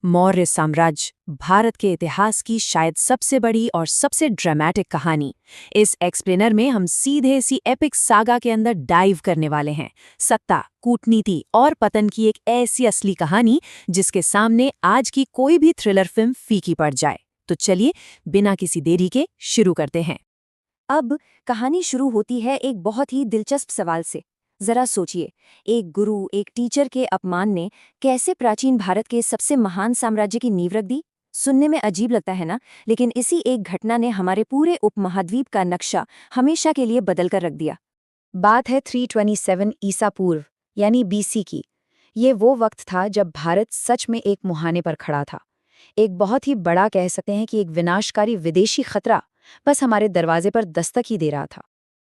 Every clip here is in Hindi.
मौर्य साम्राज्य, भारत के इतिहास की शायद सबसे बड़ी और सबसे ड्रामेटिक कहानी। इस एक्सप्लेनर में हम सीधे इसी एपिक सागा के अंदर डाइव करने वाले हैं। सत्ता, कूटनीति और पतन की एक ऐसी असली कहानी जिसके सामने आज की कोई भी थ्रिलर फिल्म फीकी पड़ जाए। तो चलिए बिना किसी देरी के शुरू करते हैं। अब कहानी शुरू होती है एक बहुत ही दिलचस्प सवाल से। जरा सोचिए, एक गुरु, एक टीचर के अपमान ने कैसे प्राचीन भारत के सबसे महान साम्राज्य की नींव रख दी। सुनने में अजीब लगता है ना, लेकिन इसी एक घटना ने हमारे पूरे उपमहाद्वीप का नक्शा हमेशा के लिए बदल कर रख दिया। बात है 327 ईसा पूर्व यानी बीसी की। ये वो वक्त था जब भारत सच में एक मुहाने पर खड़ा था। एक बहुत ही बड़ा, कह सकते हैं कि एक विनाशकारी विदेशी खतरा बस हमारे दरवाजे पर दस्तक ही दे रहा था।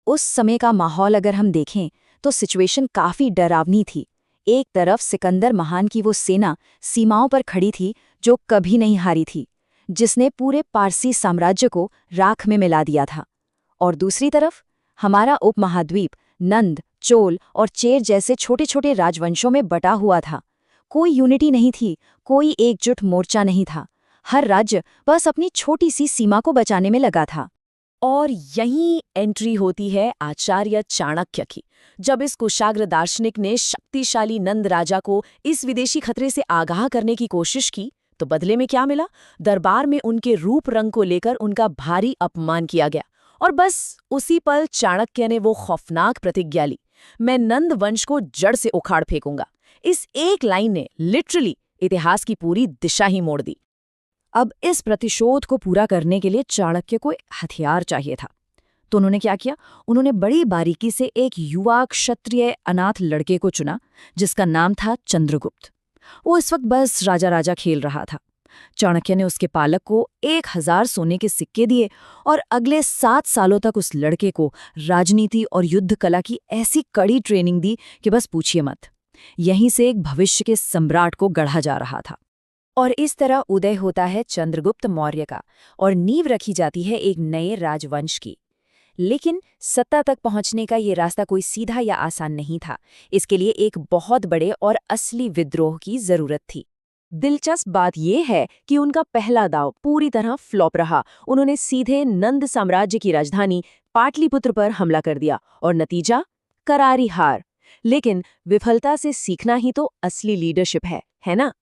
उस समय का माहौल अगर हम देखें तो सिचुएशन काफी डरावनी थी। एक तरफ सिकंदर महान की वो सेना सीमाओं पर खड़ी थी जो कभी नहीं हारी थी, जिसने पूरे पारसी साम्राज्य को राख में मिला दिया था। और दूसरी तरफ हमारा उपमहाद्वीप नंद, चोल और चेर जैसे छोटे छोटे राजवंशों में बटा हुआ था। कोई यूनिटी नहीं थी, कोई एकजुट मोर्चा नहीं था। हर राज्य बस अपनी छोटी सी सीमा को बचाने में लगा था। और यहीं एंट्री होती है आचार्य चाणक्य की। जब इस कुशाग्र दार्शनिक ने शक्तिशाली नंद राजा को इस विदेशी खतरे से आगाह करने की कोशिश की, तो बदले में क्या मिला? दरबार में उनके रूप रंग को लेकर उनका भारी अपमान किया गया। और बस उसी पल चाणक्य ने वो खौफनाक प्रतिज्ञा ली, मैं नंद वंश को जड़ से उखाड़ फेंकूंगा। इस एक लाइन ने लिटरली इतिहास की पूरी दिशा ही मोड़ दी। अब इस प्रतिशोध को पूरा करने के लिए चाणक्य को एक हथियार चाहिए था। तो उन्होंने क्या किया? उन्होंने बड़ी बारीकी से एक युवा क्षत्रिय अनाथ लड़के को चुना जिसका नाम था चंद्रगुप्त। वो इस वक्त बस राजा राजा खेल रहा था। चाणक्य ने उसके पालक को 1000 सोने के सिक्के दिए और अगले 7 सालों तक उस लड़के को राजनीति और युद्ध कला की ऐसी कड़ी ट्रेनिंग दी कि बस पूछिए मत। यहीं से एक भविष्य के सम्राट को गढ़ा जा रहा था। और इस तरह उदय होता है चंद्रगुप्त मौर्य का और नींव रखी जाती है एक नए राजवंश की। लेकिन सत्ता तक पहुंचने का ये रास्ता कोई सीधा या आसान नहीं था। इसके लिए एक बहुत बड़े और असली विद्रोह की जरूरत थी। दिलचस्प बात यह है कि उनका पहला दांव पूरी तरह फ्लॉप रहा। उन्होंने सीधे नंद साम्राज्य की राजधानी पाटलिपुत्र पर हमला कर दिया और नतीजा करारी हार। लेकिन विफलता से सीखना ही तो असली लीडरशिप है ना?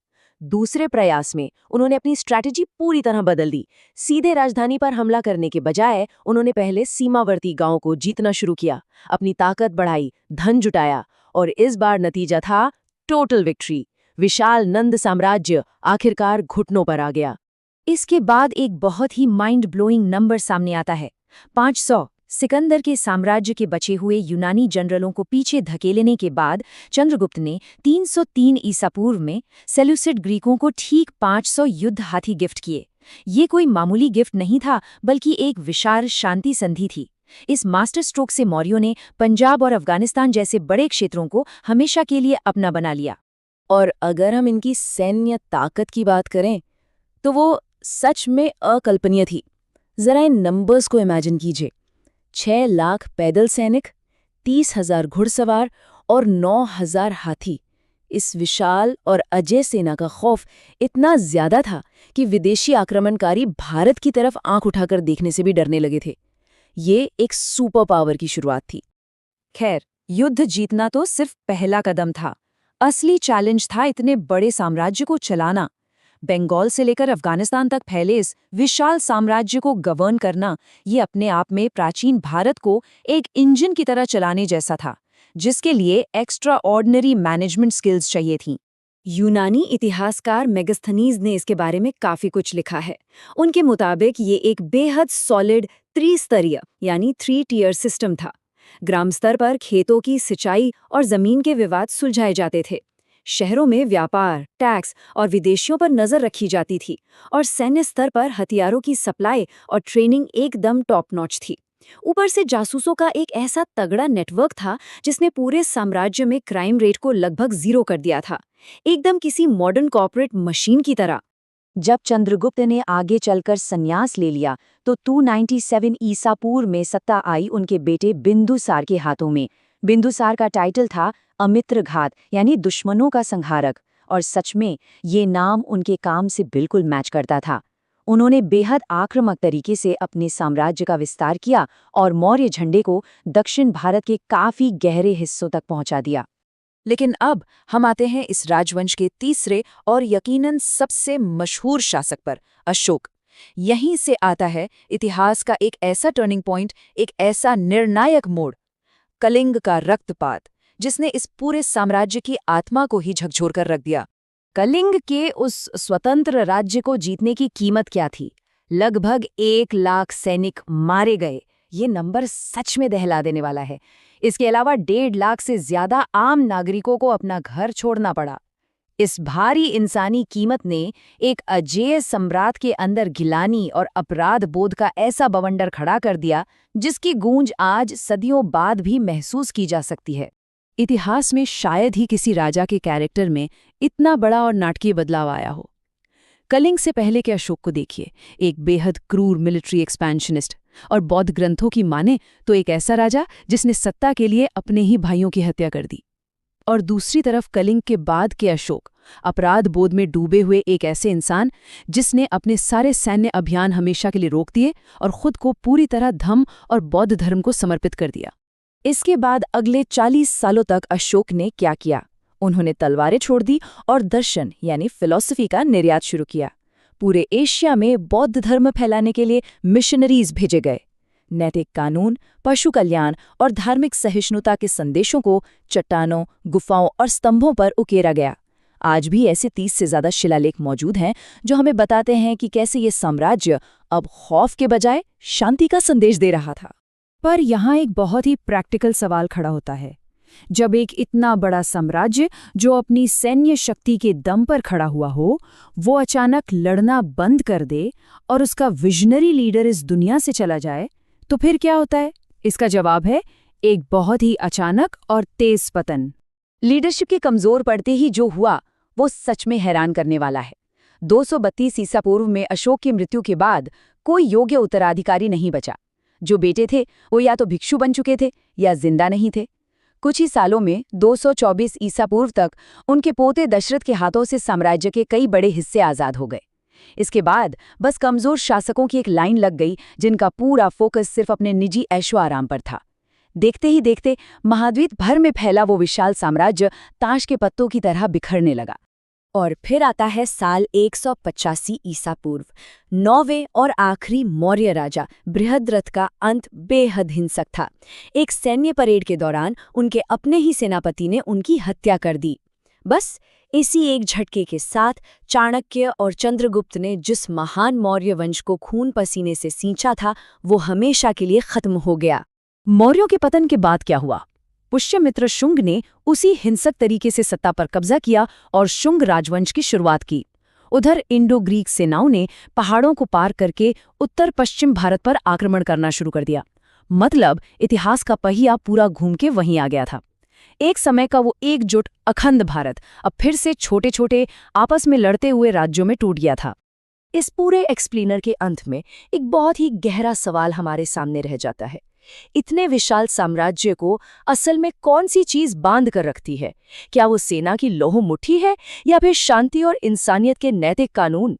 दूसरे प्रयास में उन्होंने अपनी स्ट्रैटेजी पूरी तरह बदल दी। सीधे राजधानी पर हमला करने के बजाय उन्होंने पहले सीमावर्ती गांवों को जीतना शुरू किया, अपनी ताकत बढ़ाई, धन जुटाया और इस बार नतीजा था टोटल विक्ट्री। विशाल नंद साम्राज्य आखिरकार घुटनों पर आ गया। इसके बाद एक बहुत ही माइंड ब्लोइंग नंबर सामने आता है, 500। सिकंदर के साम्राज्य के बचे हुए यूनानी जनरलों को पीछे धकेलने के बाद चंद्रगुप्त ने 303 ईसा पूर्व में सेल्यूसिड ग्रीकों को ठीक 500 युद्ध हाथी गिफ्ट किए। ये कोई मामूली गिफ्ट नहीं था, बल्कि एक विशाल शांति संधि थी। इस मास्टर स्ट्रोक से मौर्यों ने पंजाब और अफगानिस्तान जैसे बड़े क्षेत्रों को हमेशा के लिए अपना बना लिया। और अगर हम इनकी सैन्य ताकत की बात करें तो वो सच में अकल्पनीय थी। जरा इन नंबर्स को इमेजिन कीजिए। 6 लाख पैदल सैनिक, 30,000 घुड़सवार और 9,000 हाथी। इस विशाल और अजय सेना का खौफ इतना ज्यादा था कि विदेशी आक्रमणकारी भारत की तरफ आंख उठाकर देखने से भी डरने लगे थे। ये एक सुपर पावर की शुरुआत थी। खैर, युद्ध जीतना तो सिर्फ पहला कदम था। असली चैलेंज था इतने बड़े साम्राज्य को चलाना। बंगाल से लेकर अफगानिस्तान तक फैले इस विशाल साम्राज्य को गवर्न करना, ये अपने आप में प्राचीन भारत को एक इंजन की तरह चलाने जैसा था, जिसके लिए एक्स्ट्रा ऑर्डिनरी मैनेजमेंट स्किल्स चाहिए थीं। यूनानी इतिहासकार मेगास्थनीज ने इसके बारे में काफी कुछ लिखा है। उनके मुताबिक ये एक बेहद सॉलिड त्रिस्तरीय यानी 3 टियर सिस्टम था। ग्राम स्तर पर खेतों की सिंचाई और जमीन के विवाद सुलझाए जाते थे। शहरों में व्यापार, टैक्स और विदेशियों पर नजर रखी जाती थी और सैन्य स्तर पर हथियारों की सप्लाई और ट्रेनिंग एकदम टॉप नॉच थी। ऊपर से जासूसों का एक ऐसा तगड़ा नेटवर्क था जिसने पूरे साम्राज्य में क्राइम रेट को लगभग 0 कर दिया था, एकदम किसी मॉडर्न कॉर्पोरेट मशीन की तरह। जब चंद्रगुप्त ने आगे चलकर संन्यास ले लिया तो 297 ईसा पूर्व में सत्ता आई उनके बेटे बिंदुसार के हाथों में। बिंदुसार का टाइटल था अमित्रघात यानी दुश्मनों का संहारक, और सच में ये नाम उनके काम से बिल्कुल मैच करता था। उन्होंने बेहद आक्रामक तरीके से अपने साम्राज्य का विस्तार किया और मौर्य झंडे को दक्षिण भारत के काफी गहरे हिस्सों तक पहुंचा दिया। लेकिन अब हम आते हैं इस राजवंश के तीसरे और यकीनन सबसे मशहूर शासक पर, अशोक। यहीं से आता है इतिहास का एक ऐसा टर्निंग पॉइंट, एक ऐसा निर्णायक मोड़, कलिंग का रक्तपात, जिसने इस पूरे साम्राज्य की आत्मा को ही झकझोर कर रख दिया। कलिंग के उस स्वतंत्र राज्य को जीतने की कीमत क्या थी? लगभग 1 लाख सैनिक मारे गए। ये नंबर सच में दहला देने वाला है। इसके अलावा 1.5 लाख से ज्यादा आम नागरिकों को अपना घर छोड़ना पड़ा। इस भारी इंसानी कीमत ने एक अजेय सम्राट के अंदर गिलानी और अपराध बोध का ऐसा बवंडर खड़ा कर दिया जिसकी गूंज आज सदियों बाद भी महसूस की जा सकती है। इतिहास में शायद ही किसी राजा के कैरेक्टर में इतना बड़ा और नाटकीय बदलाव आया हो। कलिंग से पहले के अशोक को देखिए, एक बेहद क्रूर मिलिट्री एक्सपेंशनिस्ट, और बौद्ध ग्रंथों की माने तो एक ऐसा राजा जिसने सत्ता के लिए अपने ही भाइयों की हत्या कर दी। और दूसरी तरफ कलिंग के बाद के अशोक, अपराध बोध में डूबे हुए एक ऐसे इंसान जिसने अपने सारे सैन्य अभियान हमेशा के लिए रोक दिए और खुद को पूरी तरह धर्म और बौद्ध धर्म को समर्पित कर दिया। इसके बाद अगले 40 सालों तक अशोक ने क्या किया? उन्होंने तलवारें छोड़ दी और दर्शन यानी फिलॉसफी का निर्यात शुरू किया। पूरे एशिया में बौद्ध धर्म फैलाने के लिए मिशनरीज भेजे गए। नैतिक कानून, पशु कल्याण और धार्मिक सहिष्णुता के संदेशों को चट्टानों, गुफाओं और स्तंभों पर उकेरा गया। आज भी ऐसे 30 से ज्यादा शिलालेख मौजूद हैं जो हमें बताते हैं कि कैसे ये साम्राज्य अब खौफ के बजाय शांति का संदेश दे रहा था। पर यहाँ एक बहुत ही प्रैक्टिकल सवाल खड़ा होता है। जब एक इतना बड़ा साम्राज्य जो अपनी सैन्य शक्ति के दम पर खड़ा हुआ हो, वो अचानक लड़ना बंद कर दे और उसका विजनरी लीडर इस दुनिया से चला जाए, तो फिर क्या होता है? इसका जवाब है एक बहुत ही अचानक और तेज पतन। लीडरशिप के कमजोर पड़ते ही जो हुआ वो सच में हैरान करने वाला है। 232 ईसा पूर्व में अशोक की मृत्यु के बाद कोई योग्य उत्तराधिकारी नहीं बचा। जो बेटे थे वो या तो भिक्षु बन चुके थे या जिंदा नहीं थे। कुछ ही सालों में 224 ईसा पूर्व तक उनके पोते दशरथ के हाथों से साम्राज्य के कई बड़े हिस्से आजाद हो गए। इसके बाद बस कमजोर शासकों की एक लाइन लग गई जिनका पूरा फोकस सिर्फ अपने निजी ऐशो आराम पर था। देखते ही देखते महाद्वीप भर में फैला वो विशाल साम्राज्य ताश के पत्तों की तरह बिखरने लगा। और फिर आता है साल 185 ईसा पूर्व। 9वें और आखिरी मौर्य राजा बृहद्रथ का अंत बेहद हिंसक था। एक सैन्य परेड के दौरान उनके अपने ही सेनापति ने उनकी हत्या कर दी। बस इसी एक झटके के साथ चाणक्य और चंद्रगुप्त ने जिस महान मौर्य वंश को खून पसीने से सींचा था वो हमेशा के लिए खत्म हो गया। मौर्यों के पतन के बाद क्या हुआ? पुष्यमित्र शुंग ने उसी हिंसक तरीके से सत्ता पर कब्जा किया और शुंग राजवंश की शुरुआत की। उधर इंडो ग्रीक सेनाओं ने पहाड़ों को पार करके उत्तर पश्चिम भारत पर आक्रमण करना शुरू कर दिया। मतलब इतिहास का पहिया पूरा घूम के वहीं आ गया था। एक समय का वो एकजुट अखंड भारत अब फिर से छोटे छोटे आपस में लड़ते हुए राज्यों में टूट गया था। इस पूरे एक्सप्लेनर के अंत में एक बहुत ही गहरा सवाल हमारे सामने रह जाता है। इतने विशाल साम्राज्य को असल में कौन सी चीज बांध कर रखती है? क्या वो सेना की लोह मुट्ठी है या फिर शांति और इंसानियत के नैतिक कानून?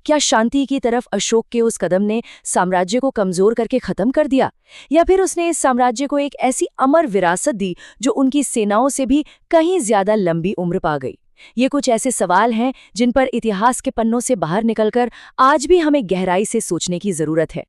क्या शांति की तरफ अशोक के उस कदम ने साम्राज्य को कमजोर करके खत्म कर दिया, या फिर उसने इस साम्राज्य को एक ऐसी अमर विरासत दी जो उनकी सेनाओं से भी कहीं ज्यादा लंबी उम्र पा गई? ये कुछ ऐसे सवाल हैं जिन पर इतिहास के पन्नों से बाहर निकलकर आज भी हमें गहराई से सोचने की जरूरत है।